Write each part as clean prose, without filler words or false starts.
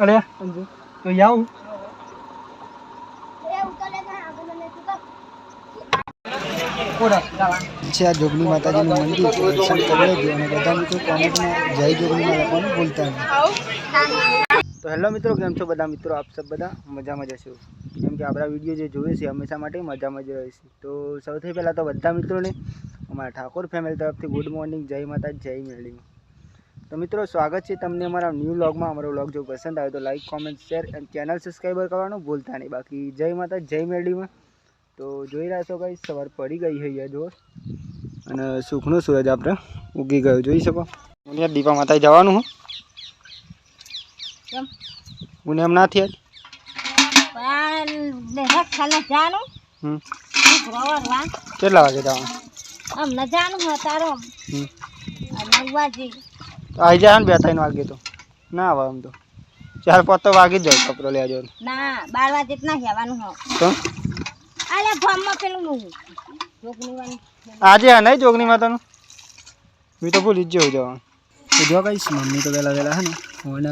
અરે તો જાઉં છે આ જોગણી માતાજીનું મંદિર છે, દર્શન કરી લેજો અને બધા મિત્રો કોમેન્ટમાં જય જોગણીમાં લખવાનું ભૂલતા નહીં. તો હેલો મિત્રો, કેમ છો બધા મિત્રો? આપ સબ બધા મજામાં જશો, કેમ કે આપણા વિડીયો જે જોવે છે હંમેશા માટે મજામાં જ રહેશે. તો સૌથી પહેલાં તો બધા મિત્રોને અમારા ઠાકોર ફેમિલી તરફથી ગુડ મોર્નિંગ, જય માતા, જય મેળવી. તો મિત્રો સ્વાગત છે તમને અમારા ન્યૂ વ્લોગમાં. અમારો વ્લોગ જો પસંદ આવે તો લાઈક, કોમેન્ટ, શેર અને ચેનલ સબસ્ક્રાઈબર કરવાનું ભૂલતા નહીં. બાકી જય માતા, જય મેળવીમાં. તો જોઈ રહ્યા છો ભાઈ, સવાર પડી ગઈ છે જો, અને સુખનો સૂરજ આપણે ઉગી ગયો જોઈ શકો. હું દીપા માતા જવાનું હું હું એમ ના થયા કેટલા વાગે જવાનું? આવી જાય ને 2-3 વાગે તો ના આવે. આમ તો 4-5 તો વાગી જ જાય કપડો લેવા જવાનું. ના 12 વાગે જ ના જવાનું હો. તો અરે ફોર્મમાં પેલું જોગણીવાનું આજે આ નહીં જોગણી માતાનું મેં તો ભૂલી જ જવું જવાનું. તો જો કહીશ મમ્મી તો વહેલા હે ને ફોન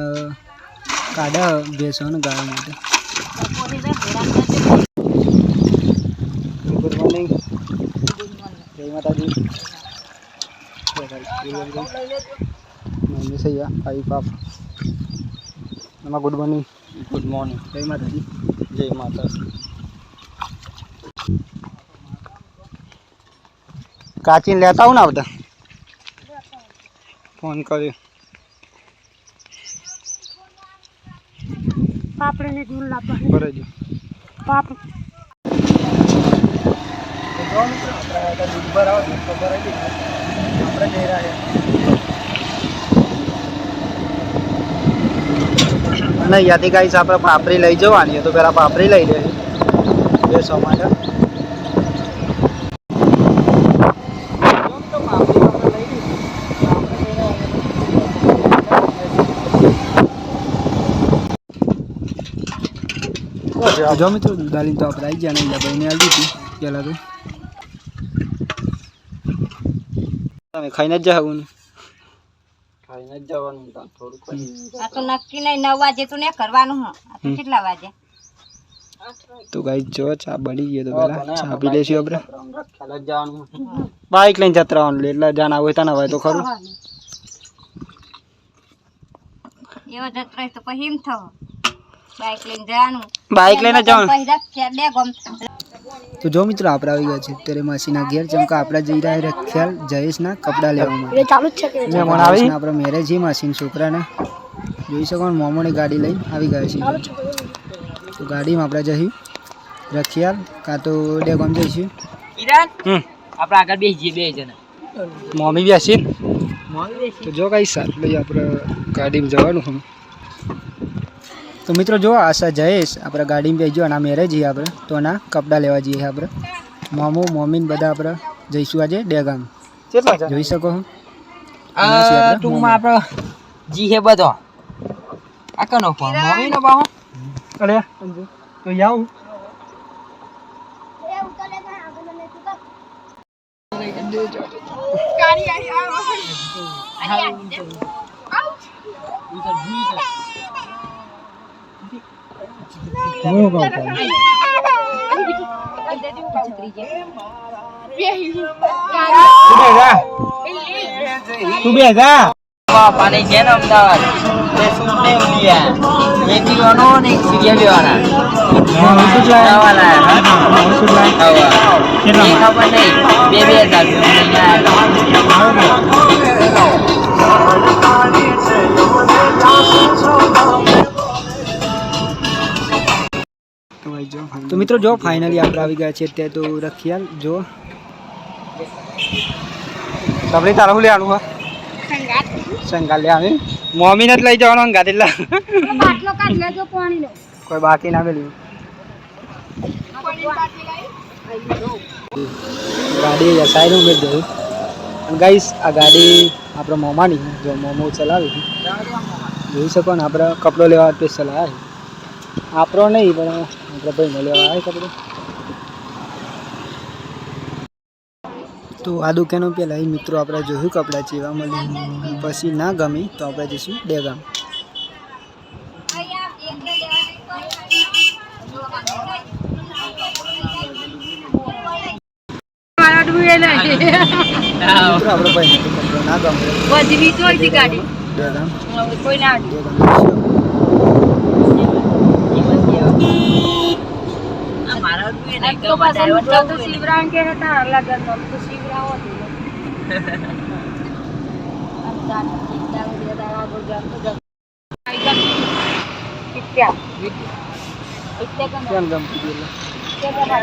કાઢા બેસો ને ગાવા માટે. ગુડ મોર્નિંગ, જય માતાજી. મમ્મી સૈયા ભાઈ બાપ એમાં ગુડ મોર્નિંગ. ગુડ મોર્નિંગ, જય માતાજી, જય માતા. કાચીને લેતા આવું ને આવતા ફોન કર્યો. પાપડીને દૂર લાવવા બરાબર પાપ અને યાથી ગાઈસ આપણે પાપડી લઈ જવાની તો પેલા પાપડી લઈ લે બેસો માટે. જો મિત્રો દુધાલીને તો આપણે આવી ગયા ને ભાઈને આવી હતી પેલા તો તમે ખાઈને જ જવું ને ખાઈને જ જવાનું થોડુંક. આ તો નક્કી નહીં 9 વાગે તો ને કરવાનું હો. આ તો કેટલા વાગે? તો ગાઈસ જો ચા બળી ગયો તો પેલા ચા પી લેશું આપણે. ખ્યાલ જ જવાનું બાઈક લઈને જતા રહેવાનું એટલે જાન આવે તો ના હોય તો ખરું. એવો જત રહે તો પછી એમ થવો બાઈક લઈને જવાનું. બાઈક લઈને જવાનું. તો જો મિત્રો આપણે આવી ગયા છે અત્યારે માસીના ઘેર. ચમકા આપણે જઈ રહ્યા રખ્યાલ જયેશના કપડાં લેવા માટે. આપણે મેરેજ છે માસીના છોકરાને જોઈ શકો. મોમોની ગાડી લઈને આવી ગયા છીએ. તો ગાડીમાં આપણે જઈશું રખિયાલ કાં તો ડેગોમ જઈશું. આપણે આગળ બેસી જઈએ 2 જણા. મમ્મી બેસી તો જો કઈ સાથ લઈ આપણે ગાડીમાં જવાનું હું. તો મિત્રો જો આશા જયેશ આપણે ગાડીમાં બેસજો અને મેરેજ જઈએ આપણે તો એના કપડાં લેવા જઈએ આપણે. મામો મમ્મીને બધા આપણે જઈશું આજે ડેગામ. જોઈ શકો છો ટૂંકમાં આપણે જી હે બધો આ કનો ફોન મમ્મીનો બાહો. અરે તો જાઉં તું બે જા પાણી છે ને અમદાવાદ સુપને ઉલિયા એક દીવાનો ને એક સિરિયલ લેવાના. ખબર નહીં 2000. તો મિત્રો જો ફાઇનલી આપણે આવી ગયા છે અત્યારે તો રખિયાલ. જો તમને તારું લેવાનું હા સંગાત લેવાનું. મમ્મીને જ લઈ જવાનો ગાડી એટલે કોઈ બાકી ના મેળવ્યું. ગાડી સાઈડ ઉમેર દઉં. ગાઈસ આ ગાડી આપણે મોમાની જો મોમો ચલાવી જોઈ શકો ને. આપણે કપડો લેવા સ્પેશિયલ આવે આપણો નહીં પણ આપણે ભાઈને લેવા આવે કપડો. તો આ દુકાનો પહેલાં મિત્રો આપણે જોયું કપડાં ચેવા મળી પછી ના ગમી તો આપણે જઈશું ડેગામ. મિત્રો આપણે ભાઈ કપડો ના ગમે બધી બી જોઈતી ગાડી બે ગામ કોઈ ના બે ગામ મારા તો પાછા તો શિવરામ કે હતા લગન તો શિવરામ હતું કેમ ગમતી પેલા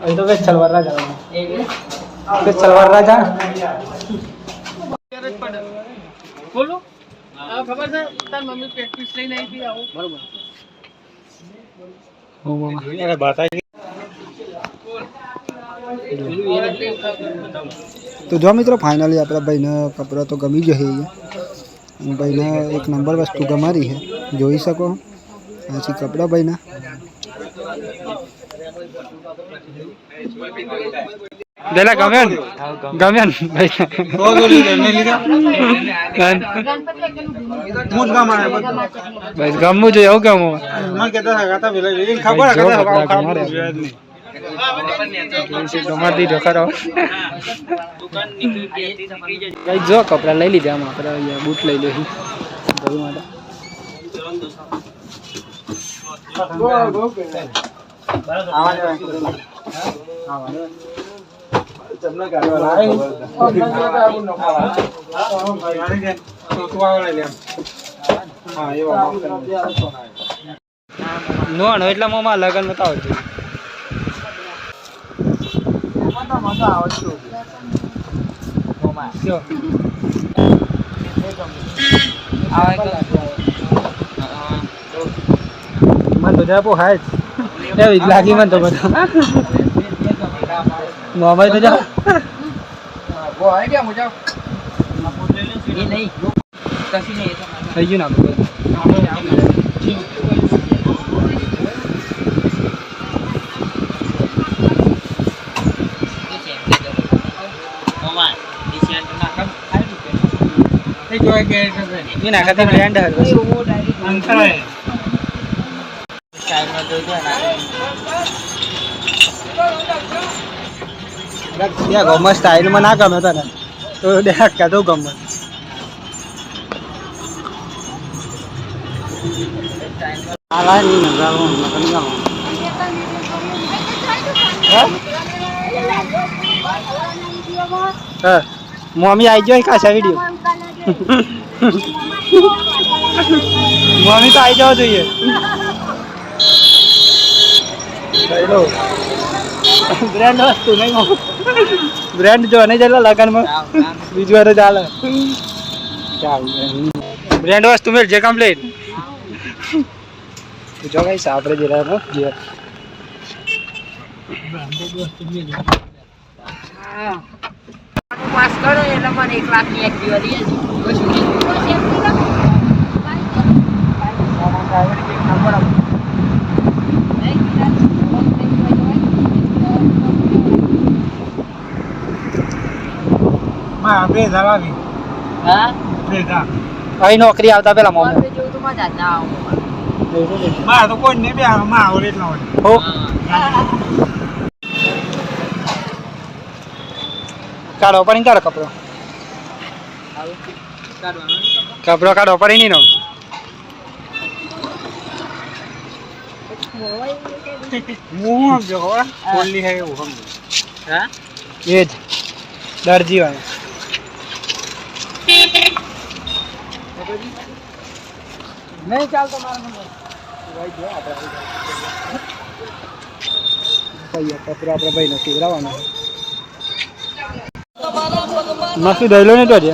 અહીં તો કઈ સલવાર રાજા સલવાર રાજા બોલો ખબર છે તાર મમ્મી પ્રેક્ટિસ લઈને આવી હતી આવો બરોબર તો જો મિત્રો ફાઇનલી આપણા ભાઈને કપડા તો ગમી જશે ભાઈને એક નંબર વસ્તુ ગમારી છે જોઈ શકો પછી કપડા ભાઈના દેલા ગમ્યો ને બસ ગમવું જોઈએ એવું ગમવું ગમા દીધો ખરો જો કપડા લઈ લીધા આમાં આપણે બૂટ લઈ લઈશું ભાઈ માટે નો એટલા મોમાં લગન માં આવજો મને તો જા પોહાય એવી જ લાગી મને તો બધા મોબાઈલ તો જા થઈ ગયું ને ના ખાતે બ્રાન્ડ ગમત સ્ટાઇલમાં ના ગમે તને તો દેખ કાઢો ગમત મમ્મી આવી જાય ખાસા વિડીયો મમ્મી તો આવી જવા જોઈએ બ્રાન્ડ વસ્તુ નહીં બ્રાન્ડ જો નહીં ચાલે લગનમાં બીજું વાર ચાલે બ્રાન્ડ વસ્તુ મેળ જે કમ્પ્લીટ જો કઈ આપણે જરા જે પાસ કરો એટલે મને 1 લાખની એક્ટિવા દે અહીં નોકરી આવતા પેલા મમ્મી જેવું તો મજા જ ના તો કોઈ નહીં બે આવડે એટલા હોય કાઢો પડી કાઢો કપડો કપડો કાઢો પડી નહીં નો मुंह जो हो बोलनी है वो हम હા એ જ દરજી વાળો नहीं चलता मारा नंबर કપડા આપણા ભાઈને સીવડાવવાના મસ્તી દઈલો ને તો છે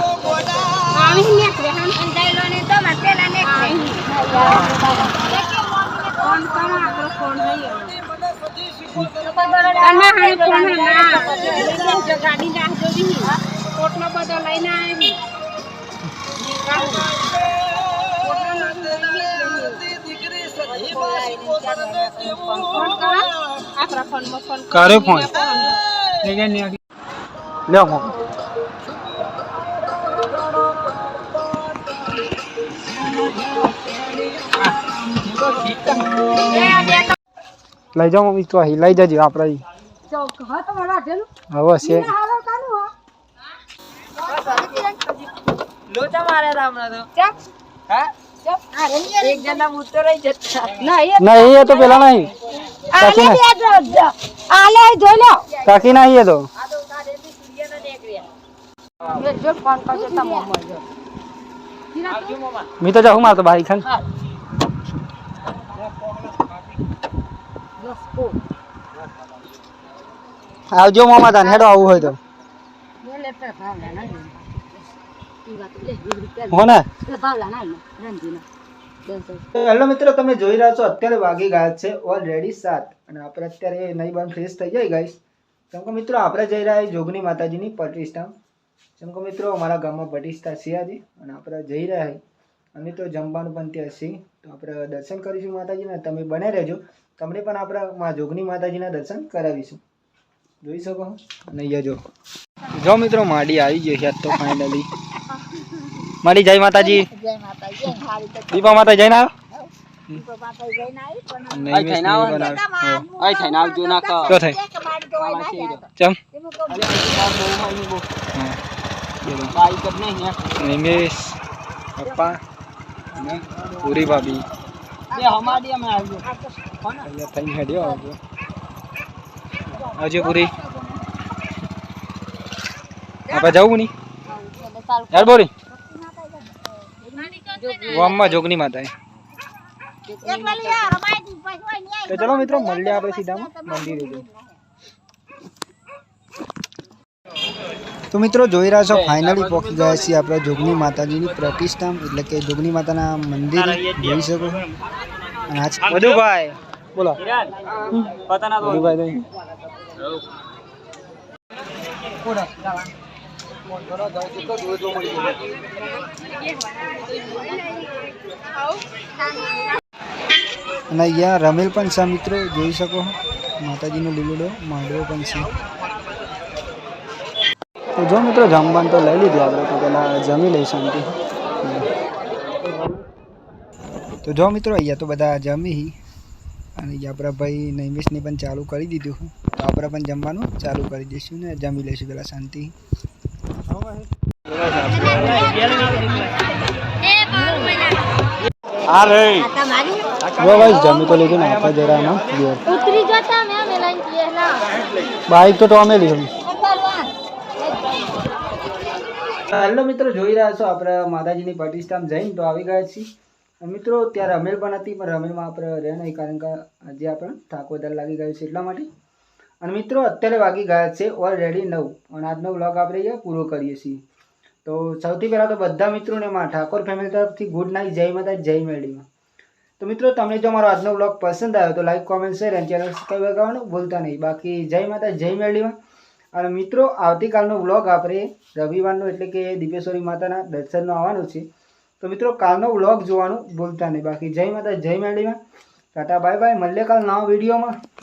કરે ફોન લે ફોન લઈ જાઓ મમ્મી તો અહીં લઈ જજો આપણે હવે છે લોચા મારે હમણાં તો હા એક જણા મૂતો રહી જતા નહીં એ તો પેલા નહીં કાકી નહીં એ તો મી તો જાઉં મારતો ભાઈ ખાન આવજો મામા તાન હેડો આવું હોય તો હો ને હેલો મિત્રો તમે જોઈ રહ્યા છો અત્યારે વાગી ગયા છે ઓલરેડી 7 અને આપણે અત્યારે નહીં બંધ ફ્રેશ થઈ જાય ગાઈસ કેમ કે મિત્રો આપણે જઈ રહ્યા છીએ જોગણી માતાજીની પ્રતિષ્ઠા કેમ કે મિત્રો અમારા ગામમાં પ્રતિષ્ઠા છે આજે અને આપણે જઈ રહ્યા છીએ અને તો જમવાનું પણ ત્યાં છે તો આપણે દર્શન કરીશું માતાજીના તમે બને રહેજો તમને પણ આપણા જોગણી માતાજીના દર્શન કરાવીશું જોઈ શકો અને અહીંયા જો મિત્રો માડી આવી ગઈ છે તો ફાઇનલી માડી જય માતાજી દીપા માતા જઈને આવ્યો પૂરી ભાભી આવજો પૂરી આપણે જવું નહીં યાર બોરી ગામમાં જોગની માતા તો ચલો મિત્રો મળીએ આપણે સીધા મંદિરે તો મિત્રો જોઈ રહ્યા છો ફાઇનલી પહોંચી ગયા છીએ આપણે જોગની માતાજીની પ્રતિષ્ઠા એટલે કે જોગની માતાના મંદિર જોઈ શકો અને આજ મધુભાઈ બોલો મધુભાઈ અને અહીંયા રમેલ પણ છે મિત્રો જોઈ શકો માતાજીનો લીલુડો માંડવો પણ છે તો જો મિત્રો જમવાનું તો લઈ લીધું આપણે તો પેલા જમી લઈ શાંતિ તો જો મિત્રો અહીંયા તો બધા જમી અને આપણા ભાઈ નૈમિષને પણ ચાલુ કરી દીધું તો આપણે પણ જમવાનું ચાલુ કરી દઈશું ને જમી લઈશું પેલા શાંતિ ભાઈ જમી તો લીધું ને આપણે જરા બાઈક તો અમે લીધું હેલો મિત્રો જોઈ રહ્યા છો આપણે માતાજીની પ્રતિષ્ઠામાં જઈને તો આવી ગયા છીએ મિત્રો ત્યાં રમેલ પણ હતી પણ રમેલમાં આપણે રહે નહીં કારણ કે આજે આપણે થાક વધારે લાગી ગયો છે એટલા માટે અને મિત્રો અત્યારે વાગી ગયા છે ઓલરેડી 9 અને આજનો વ્લોગ આપણે અહીંયા પૂરો કરીએ છીએ તો સૌથી પહેલાં તો બધા મિત્રોને ઠાકોર ફેમિલી તરફથી ગુડ નાઇટ જય માતા જય મેરડીમાં તો મિત્રો તમને જો મારો આજનો વ્લોગ પસંદ આવ્યો તો લાઈક કોમેન્ટ શેર અને ચેનલ સબસ્ક્રાઈબ કરવાનું ભૂલતા નહીં બાકી જય માતા જય મેરડીમાં અને મિત્રો આવતીકાલનો વ્લોગ આપણે રવિવારનો એટલે કે દીપેશ્વરી માતાના દર્શનનો આવવાનું છે તો મિત્રો કાલનો વ્લોગ જોવાનું ભૂલતા નહીં બાકી જય માતા જય મેરડીમાં ટાટા બાય બાય મળીએ કાલ નવા વિડીયોમાં